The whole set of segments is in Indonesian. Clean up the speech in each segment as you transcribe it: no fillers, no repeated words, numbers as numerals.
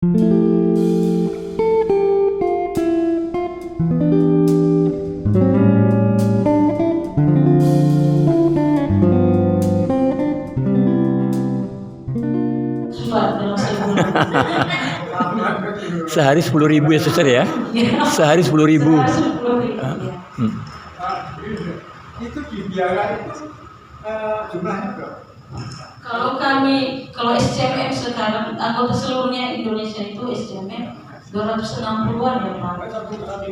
Sehari 10.000 ya suster ya? Sehari 10.000. Itu dibiarkan itu jumlahnya berapa? Kalau SCMM sekarang anggota seluruhnya Indonesia itu SCMM 260-an ya Pak.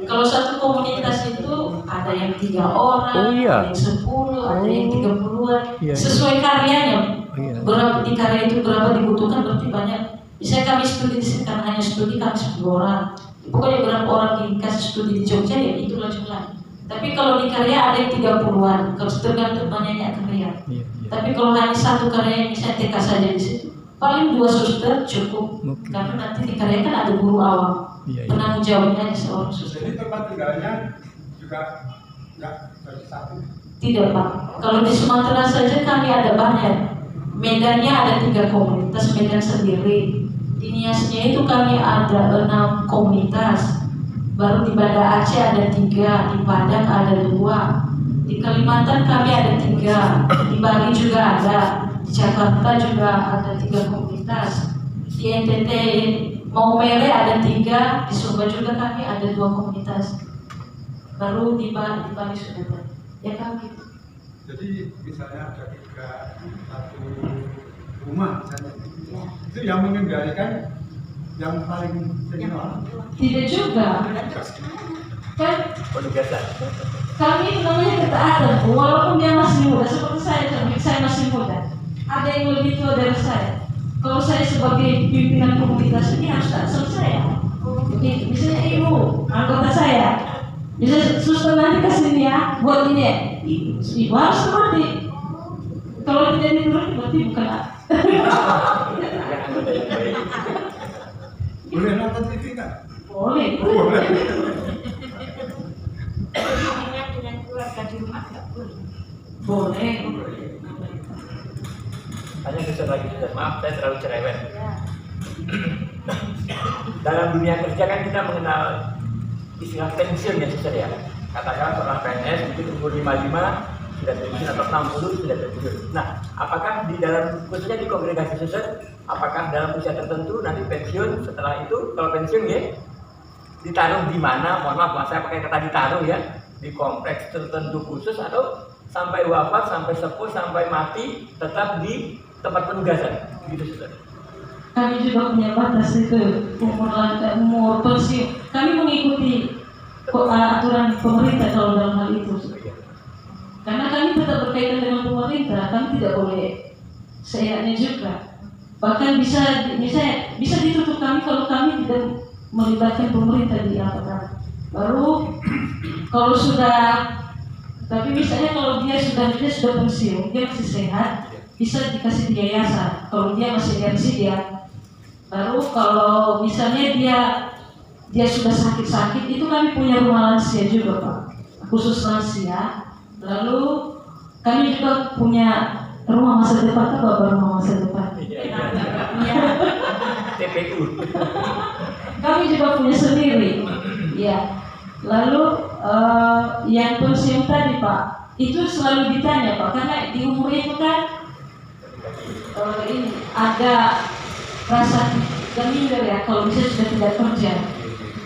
Kalau satu komunitas itu ada yang 3 orang, ada yang 10, ada yang 30-an, sesuai karyanya. Berapa di karya itu berapa dibutuhkan berarti banyak. Misalnya kami studi di sini karena hanya studi kami 10 orang. Pokoknya berapa orang dikasih studi di Jogja ya itulah jumlahnya. Tapi kalau di karya ada yang 30-an, kalau tergantung banyaknya karya. Tapi kalau hanya satu karya misalnya TK saja di situ, paling 2 suster cukup. Karena nanti di karya kan ada guru awam, penanggung jawabnya hanya seorang suster. Jadi tempat tinggalnya juga nggak satu? Tidak Pak. Kalau di Sumatera saja kami ada banyak. Medannya ada 3 komunitas, Medan sendiri. Di Niasnya itu kami ada 6 komunitas. Baru di Banda Aceh ada 3, di Padang ada 2, di Kalimantan kami ada 3, di Bali juga ada, di Jakarta juga ada 3 komunitas, di NTT Maumere ada 3, di Sumba juga kami ada 2 komunitas. Baru di Bali sudah ada. Ya kan gitu. Jadi misalnya ada 1 rumah misalnya, itu yang mengendalikan yang paling senior? Tidak juga. Kan kami namanya ketaatan, walaupun dia masih muda seperti saya masih muda. Ada yang lebih tua dari saya. Kalau saya sebagai pimpinan komunitas ini harus tak selesai. Jadi misalnya ibu anggota saya, misalnya suster nanti kasih ini ya, buat ini ya, ibu harus seperti. Kalau tidak dituruti berarti bukan. Boleh nonton TV kan? Boleh. Dengan keluarga di rumah nggak boleh. Boleh. Hanya besar lagi sudah, maaf saya terlalu cerewet. Dalam dunia kerja kan kita mengenal istilah pensiun ya suster ya. Katakan seorang PNS mungkin umur 55 sudah pensiun atau 60 sudah pensiun. Nah, apakah di dalam khususnya di kongregasi suster, apakah dalam usia tertentu nanti pensiun, setelah itu kalau pensiun ya ditaruh di mana? Mohon maaf saya pakai kata ditaruh ya, di kompleks tertentu khusus atau sampai wafat, sampai sepuh, sampai mati tetap di tempat penugasan gitu suster. Kami juga punya batas itu umur pensiun. Kami mengikuti aturan pemerintah kalau dalam hal itu. Karena kami tetap berkaitan dengan pemerintah, kami tidak boleh seenaknya juga. Bahkan bisa ditutup kami kalau kami tidak melibatkan pemerintah di apakah. Baru kalau sudah, tapi misalnya kalau dia sudah pensiun, dia masih sehat, bisa dikasih di yayasan. Kalau dia masih dia. Baru kalau misalnya dia sudah sakit, itu kami punya rumah lansia juga Pak, khusus lansia. Lalu kami juga punya rumah masa depan, rumah masa depan. TPU. Kami juga punya sendiri. Ya. Lalu yang pensiun tadi Pak, itu selalu ditanya Pak, karena di umur itu kan ini ada rasa geminder ya kalau bisa sudah tidak kerja.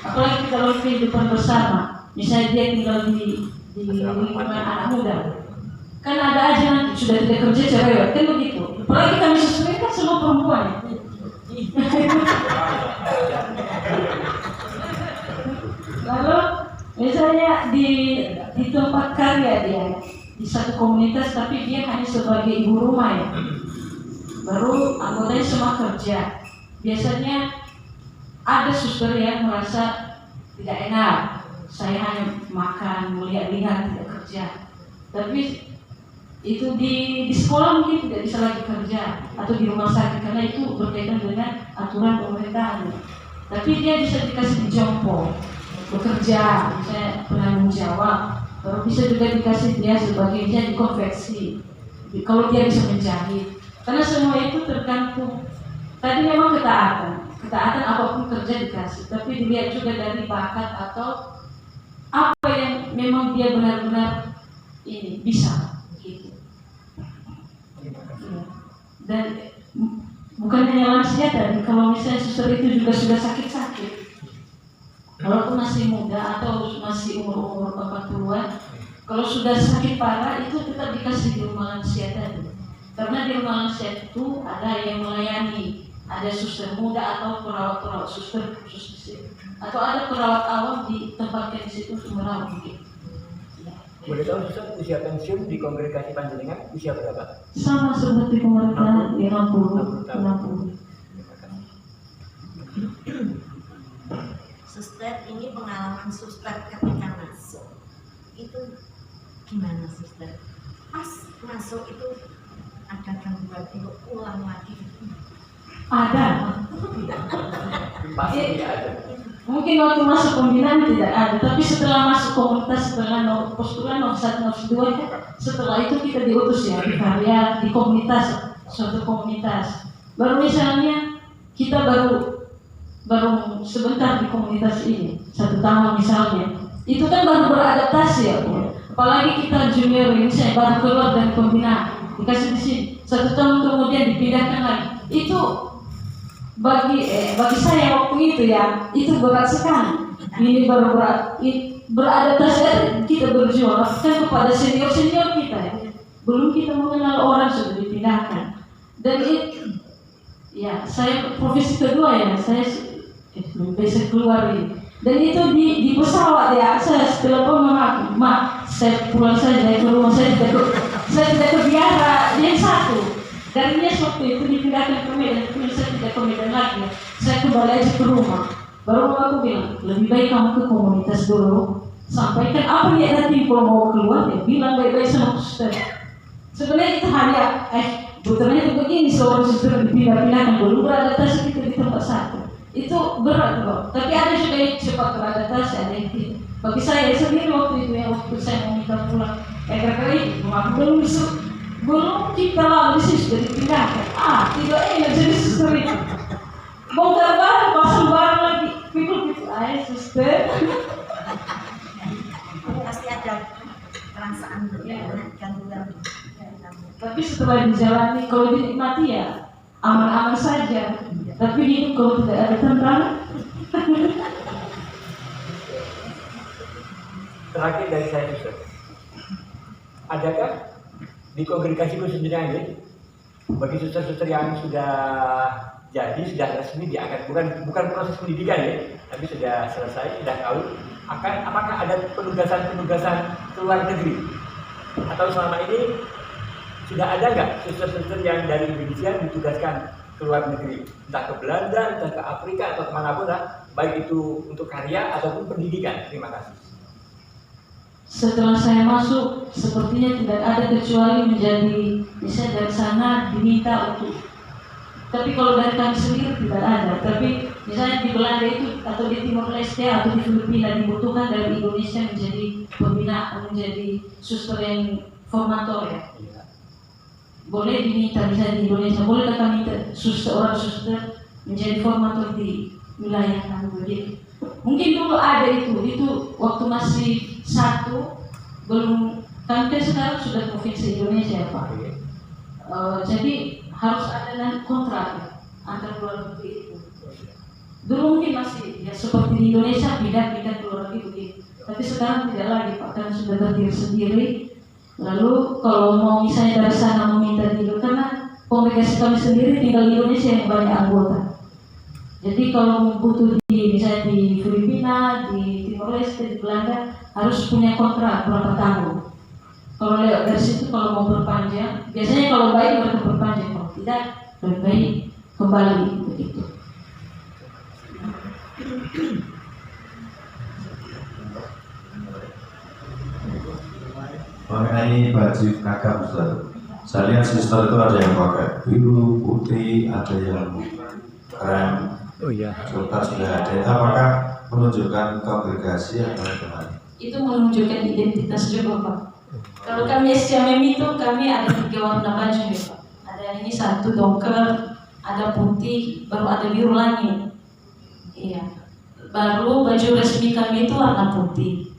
Apalagi kalau kehidupan bersama, misalnya dia tinggal di lingkungan anak muda, kan ada aja nanti sudah tidak kerja cerewet kan begitu. Apalagi kami sesuai kan semua perempuan. Lalu misalnya di tempat karya dia di satu komunitas, tapi dia hanya sebagai ibu rumah ya. Baru anggotanya semua kerja. Biasanya ada suster yang merasa tidak enak, saya hanya makan, melihat-lihat, tidak kerja. Tapi itu di sekolah mungkin tidak bisa lagi kerja, atau di rumah sakit karena itu berkaitan dengan aturan pemerintahan. Tapi dia bisa dikasih dijompo, bekerja, misalnya penanggung jawab. Baru bisa juga dikasih dia sebagai dia di konveksi, kalau dia bisa menjahit. Karena semua itu tergantung. Tadi memang ketaatan. ketaatan apapun kerja dikasih, tapi dilihat juga dari bakat atau apa yang memang dia benar-benar ini bisa gitu. Ya. Dan bukan hanya lansia tadi, kalau misalnya suster itu juga sudah sakit-sakit, walaupun masih muda atau masih umur 40-an, kalau sudah sakit parah itu tetap dikasih di rumah lansia tadi. Karena di rumah lansia itu ada yang melayani, ada suster muda atau perawat-perawat suster khusus di situ, atau ada perawat awam ditempatkan di situ untuk merawat. Boleh tahu suster usia pensiun di kongregasi panjenengan usia berapa? Sama seperti pemerintah di 60. Suster, ini pengalaman suster ketika masuk itu gimana suster? Pas masuk itu ada gangguan untuk ulang lagi? Ada. Pasti tidak ada. Mungkin waktu masuk pembinaan tidak ada, tapi setelah masuk komunitas, setelah postulan 01, 02, setelah itu kita diutus ya di karya di komunitas, suatu komunitas. Baru misalnya kita baru sebentar di komunitas ini, 1 tahun misalnya, itu kan baru beradaptasi ya, Bu. Apalagi kita junior ini, saya baru keluar dari pembinaan, dikasih di sini, 1 tahun kemudian dipindahkan lagi. Itu bagi saya waktu itu ya, itu berat sekali. Ini baru beradaptasi, kita berjuang kan kepada senior kita ya. Belum kita mengenal orang sudah dipindahkan. Dan itu ya, saya profesi kedua ya, saya bisa keluar ini. Dan itu di pesawat ya, saya telepon mama, saya pulang saja ke rumah, saya tidak kebiara yang satu. Dan dia waktu itu dipindahkan ke Medan, tapi saya tidak ke Medan lagi. Saya kembali aja ke rumah. Baru aku bilang, lebih baik kamu ke komunitas dulu. Sampaikan apa ya nanti kalau mau keluar, ya bilang baik-baik sama suster. Sebenarnya itu hanya, betulnya itu begini, seorang suster dipindah-pindahkan, belum beradaptasi kita di tempat satu. Itu berat loh. Tapi ada juga yang cepat beradaptasi, ada yang tidak. Bagi saya sendiri waktu itu ya, waktu saya mau minta pulang, kali belum kita lalu sih sudah dipindahkan. Tidak enak jadi suster itu. Bongkar barang, pasang barang lagi, pikul-pikul aja suster. Pasti ada perasaan gangguan. Tapi setelah dijalani, kalau dinikmati ya aman-aman saja. Tapi hidup kalau tidak ada tantangan. Terakhir dari saya suster, adakah di kongregasiku sendiri ini bagi suster-suster yang sudah jadi, sudah resmi diangkat, bukan proses pendidikan ya, tapi sudah selesai, sudah tahu, apakah ada penugasan-penugasan ke luar negeri? Atau selama ini sudah ada nggak suster-suster yang dari Indonesia ditugaskan ke luar negeri, entah ke Belanda, entah ke Afrika atau kemanapun lah, baik itu untuk karya ataupun pendidikan? Terima kasih. Setelah saya masuk, sepertinya tidak ada kecuali menjadi bisa dari sana diminta untuk. Tapi kalau dari kami sendiri tidak ada. Tapi misalnya di Belanda itu atau di Timor Leste atau di Filipina dibutuhkan dari Indonesia menjadi pembina, menjadi suster yang formator ya. Boleh diminta misalnya di Indonesia, boleh kami minta orang suster menjadi formator di wilayah kami begitu. Mungkin dulu ada itu waktu masih satu, belum, kan sekarang sudah provinsi Indonesia Pak. Jadi harus ada kontrak ya, antar luar negeri itu. Dulu mungkin masih ya seperti di Indonesia pindah ke luar negeri begitu. Tapi sekarang tidak lagi Pak, karena sudah berdiri sendiri. Lalu kalau mau misalnya dari sana meminta dulu, karena kongregasi kami sendiri tinggal di Indonesia yang banyak anggota. Jadi kalau butuh misalnya di Filipina, di Timor Leste, di Belanda harus punya kontrak berapa tahun. Kalau lewat dari situ, kalau mau berpanjang, biasanya kalau baik mereka berpanjang, kalau tidak lebih baik kembali begitu. Mengenai baju kakak Ustaz, saya lihat suster itu ada yang pakai biru, putih, ada yang krem. Oh iya. Sudah ada. Apakah menunjukkan kongregasi atau bagaimana? Itu menunjukkan identitas juga Pak. Kalau kami SCMM itu kami ada 3 warna baju ya Pak. Ada yang ini 1 dongker, ada putih, baru ada biru langit. Baru baju resmi kami itu warna putih.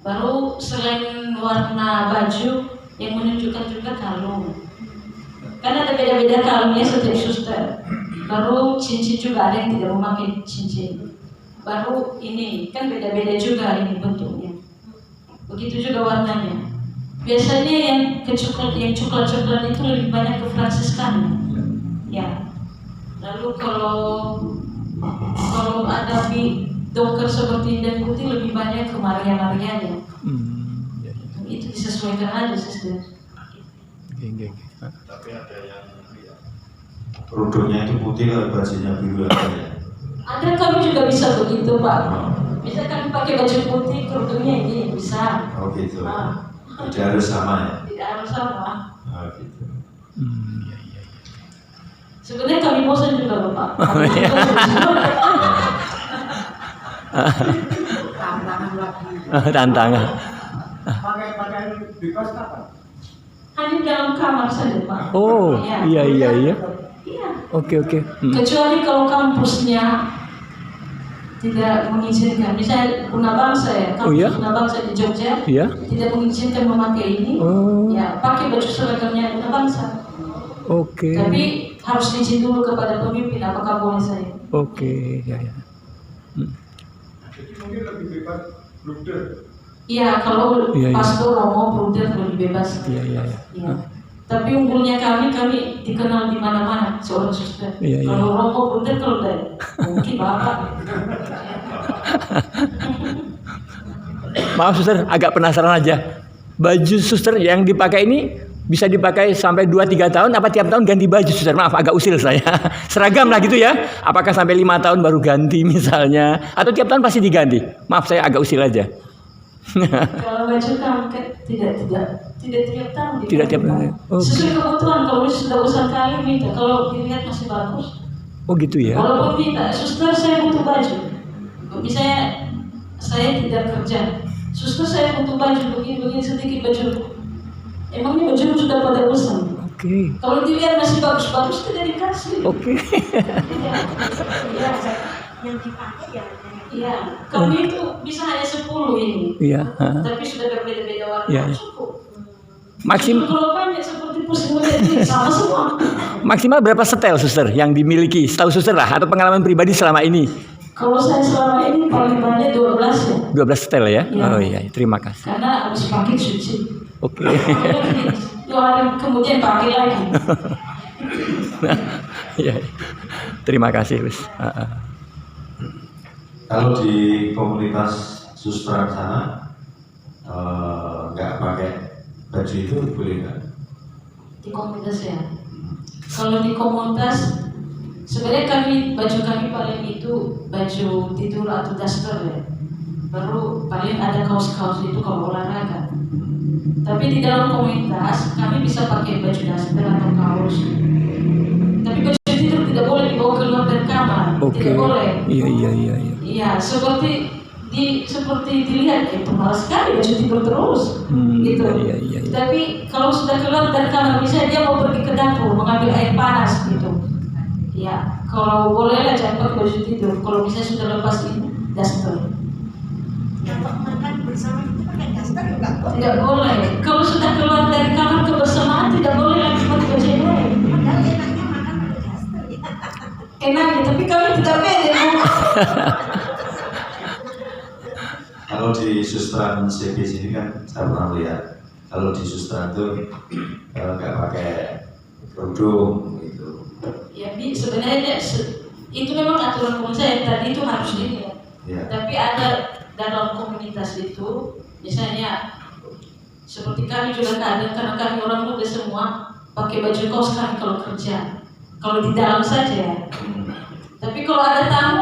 Baru selain warna baju yang menunjukkan juga kalung. Kan ada beda-beda kalungnya setiap suster. Baru cincin juga ada yang tidak memakai cincin. Baru ini kan beda-beda juga ini bentuknya. Begitu juga warnanya. Biasanya yang coklat-coklat itu lebih banyak ke Fransiskan. Ya. Lalu kalau ada doker seperti dan putih lebih banyak ke Maria-Marianya. Itu disesuaikan aja sister. Tapi ada yang rudonya itu putih kalau bajunya biru ada ya. Ada kami juga bisa begitu Pak. Bisa kami pakai baju putih kerudungnya ini bisa. Oh gitu. Tidak harus sama ya. Tidak harus sama. Oh gitu. Sebenarnya kami bosan juga Bapak. Tantangan lagi. Tantangan. Pakaian bebas kapan? Hanya dalam kamar saja Pak. Oh, iya. Iya. Oke. Kecuali kalau kampusnya tidak mengizinkan, misalnya Unabangsa ya, kampus Unabangsa di Jogja Iya. tidak mengizinkan memakai ini, ya pakai baju seragamnya Unabangsa. Oke. Tapi harus izin dulu kepada pemimpin apakah boleh saya. Oke, ya. Jadi mungkin lebih bebas blunder. Iya, kalau Iya. pastor Romo Bruder lebih bebas. Iya. Iya. Tapi unggulnya kami dikenal di mana-mana seorang suster. Iya. Kalau Romo Bruder kalau dari mungkin Bapak. Maaf suster, agak penasaran aja. Baju suster yang dipakai ini bisa dipakai sampai 2-3 tahun apa tiap tahun ganti baju suster? Maaf agak usil saya. Seragam lah gitu ya. Apakah sampai 5 tahun baru ganti misalnya atau tiap tahun pasti diganti? Maaf saya agak usil aja. Kalau baju kami tidak tiap tahun. Tidak tiap tahun. Oke. Sesuai kebutuhan. Kalau sudah usaha kali minta, kalau dilihat masih bagus. Oh gitu ya. Walaupun minta, suster saya butuh baju. Misalnya saya tidak kerja, suster saya butuh baju begini sedikit baju. Emangnya baju sudah pada bosan. Oke. Kalau dilihat masih bagus-bagus tidak dikasih. Oke. Iya. Yang dipakai ya. Iya. Kami itu bisa hanya 10 ini. Iya. Tapi sudah berbeda-beda warna. Iya. Cukup. Kalau banyak seperti pusing ini sama semua. Maksimal berapa setel suster yang dimiliki? Setahu suster lah atau pengalaman pribadi selama ini? Kalau saya selama ini paling banyak 12 ya. 12 setel ya? Iya. Oh iya, terima kasih. Karena habis pakai cuci. Oke. 2 hari kemudian pakai lagi. Iya. Terima kasih, Wis. Kalau di komunitas susteran sana nggak pakai baju itu boleh nggak? Di komunitas ya. Kalau di komunitas sebenarnya baju kami paling itu baju tidur atau daster ya. Baru paling ada kaos-kaos itu kalau olahraga. Tapi di dalam komunitas kami bisa pakai baju daster atau kaos. Tapi baju tidur tidak boleh dibawa keluar dari kamar. Oke. Tidak boleh. Iya. Iya, seperti dilihat itu malas sekali baju tidur terus. Gitu. Iya. Tapi kalau sudah keluar dari kamar, misalnya dia mau pergi ke dapur mengambil air panas gitu. Ya, kalau bolehlah jangan pakai baju tidur. Kalau misalnya sudah lepas ini daster. Kalau makan bersama itu pakai daster juga boleh. Tidak boleh. Kalau sudah keluar dari kamar kebersamaan tidak boleh lagi pakai baju yang lain. Padahal enaknya makan pakai daster ya. Enaknya, tapi kami tidak pede. Kalau di susteran CB sini kan saya pernah lihat. Kalau di susteran itu nggak pakai kerudung gitu. Ya, sebenarnya itu memang aturan komunitas saya tadi itu harus ini ya. Ya. Tapi ada dalam komunitas itu, misalnya seperti kami juga kadang karena kami orang muda semua pakai baju kaos kami kalau kerja. Kalau di dalam saja ya. Tapi kalau ada tamu